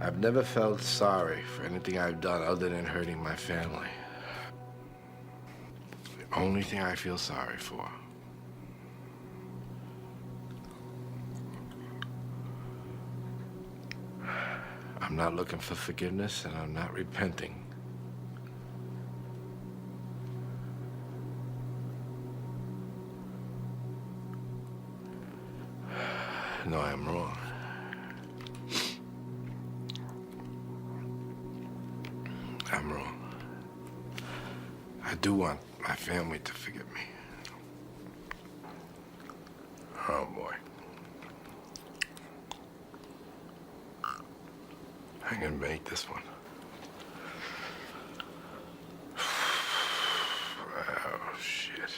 I've never felt sorry for anything I've done other than hurting my family. The only thing I feel sorry for. I'm not looking for forgiveness, and I'm not repenting. No, I'm wrong. I'm wrong. I do want my family to forgive me. Oh, boy. I'm gonna make this one. Oh, shit.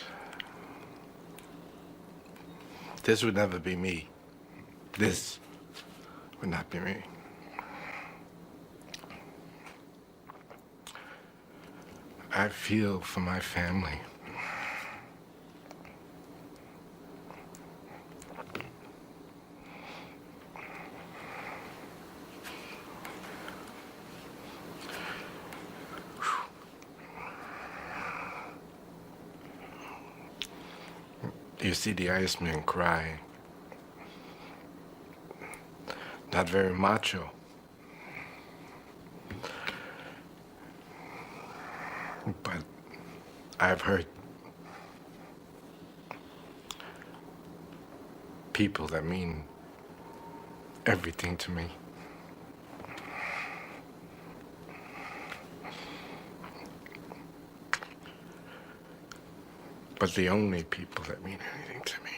This would never be me. This would not be me. I feel for my family. You see the Iceman cry. Not very macho. But I've hurt people that mean everything to me. But the only people that mean anything to me.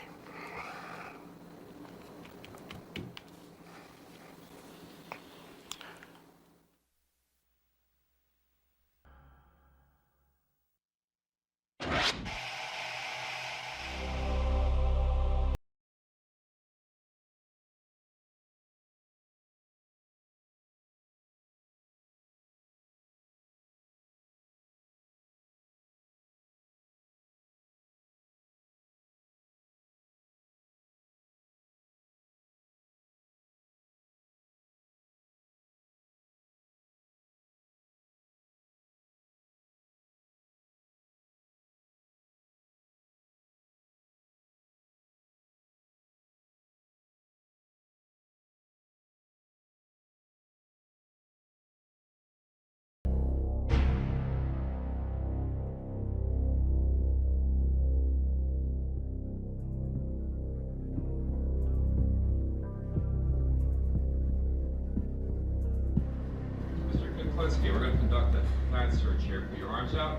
Kuklinski, we're going to conduct a plant search here. Put your arms out.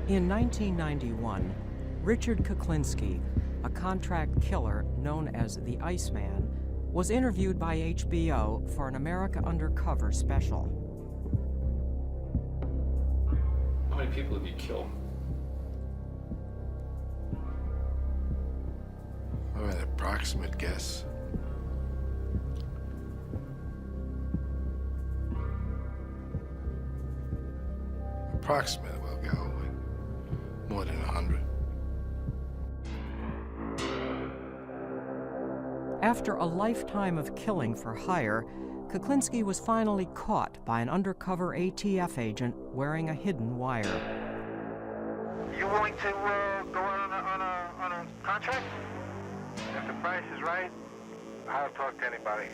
In 1991, Richard Kuklinski, a contract killer known as the Iceman, was interviewed by HBO for an America Undercover special. How many people have you killed? Oh, an approximate guess. Approximate, we'll go with more than 100. After a lifetime of killing for hire, Kuklinski was finally caught by an undercover ATF agent wearing a hidden wire. You willing to go out on a contract? If the price is right, I'll talk to anybody.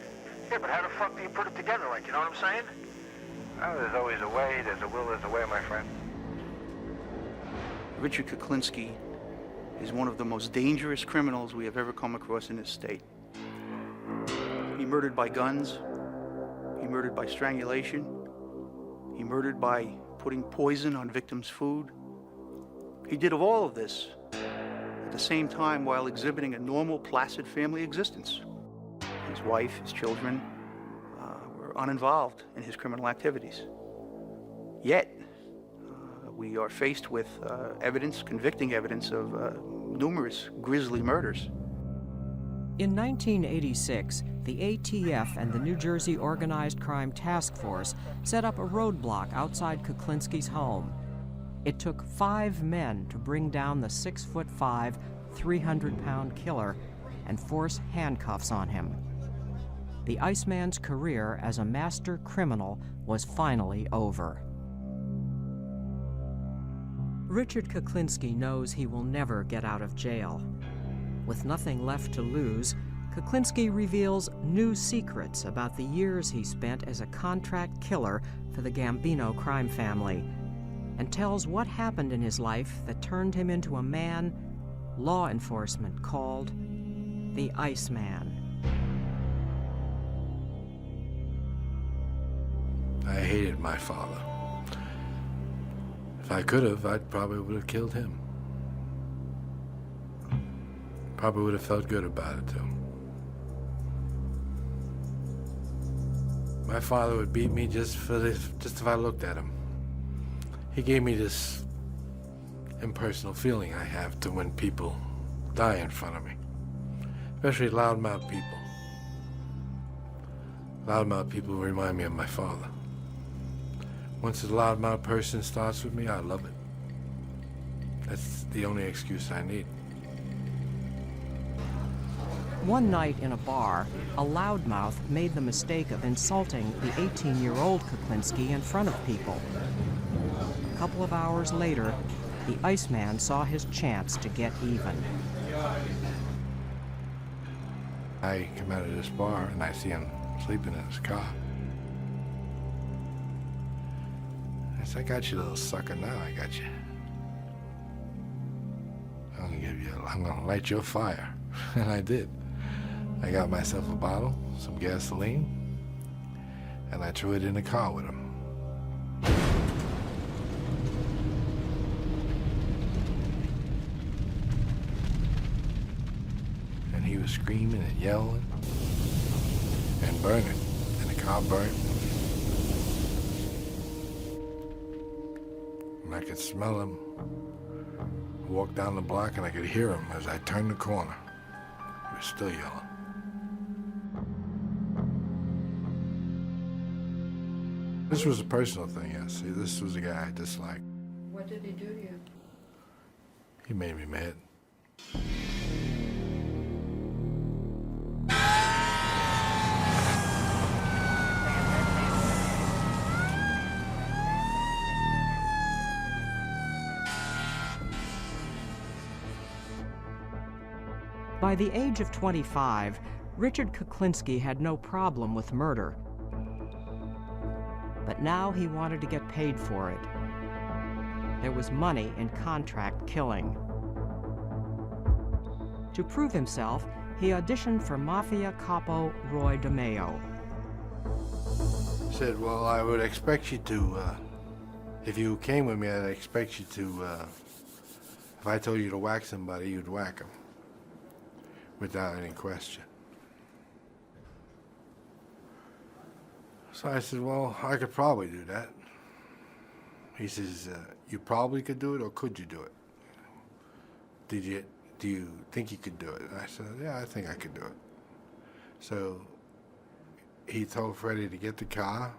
Yeah, but how the fuck do you put it together, like, you know what I'm saying? Oh, there's always a way. There's a will, there's a way, my friend. Richard Kuklinski is one of the most dangerous criminals we have ever come across in this state. He murdered by guns. He murdered by strangulation. He murdered by putting poison on victims' food. He did all of this at the same time while exhibiting a normal, placid family existence. His wife, his children, were uninvolved in his criminal activities. Yet, we are faced with evidence, convicting evidence of numerous grisly murders. In 1986, the ATF and the New Jersey Organized Crime Task Force set up a roadblock outside Kuklinski's home. It took 5 men to bring down the 6'5", 300-pound killer and force handcuffs on him. the Iceman's career as a master criminal was finally over. Richard Kuklinski knows he will never get out of jail. With nothing left to lose, Kuklinski reveals new secrets about the years he spent as a contract killer for the Gambino crime family, and tells what happened in his life that turned him into a man law enforcement called the Iceman. I hated my father. If I could have, I probably would have killed him. Probably would have felt good about it, too. My father would beat me just if I looked at him. He gave me this impersonal feeling I have to when people die in front of me, especially loudmouth people. Loudmouth people remind me of my father. Once a loudmouth person starts with me, I love it. That's the only excuse I need. One night in a bar, a loudmouth made the mistake of insulting the 18-year-old Kuklinski in front of people. A couple of hours later, the Iceman saw his chance to get even. I come out of this bar and I see him sleeping in his car. I said, I got you, little sucker, now I got you. I'm gonna light your fire. And I did. I got myself a bottle, some gasoline, and I threw it in the car with him. And he was screaming and yelling and burning, and the car burned. And I could smell him. I walked down the block and I could hear him as I turned the corner. He was still yelling. This was a personal thing, yes. See, this was a guy I disliked. What did he do to you? He made me mad. By the age of 25, Richard Kuklinski had no problem with murder. But now he wanted to get paid for it. There was money in contract killing. To prove himself, he auditioned for Mafia capo Roy DeMeo. Said, well, I would expect you to, if you came with me, I'd expect you to, if I told you to whack somebody, you'd whack them. Without any question. So I said, well, I could probably do that. He says, you probably could do it, or could you do it? Do you think you could do it? And I said, yeah, I think I could do it. So he told Freddie to get the car,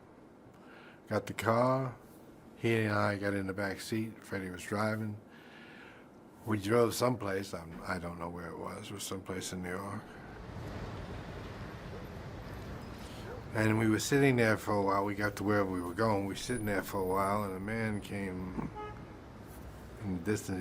got the car, he and I got in the back seat, Freddie was driving. We drove someplace, I don't know where it was someplace in New York. And we were sitting there for a while. We got to wherever we were going. We were sitting there for a while, and a man came in the distance.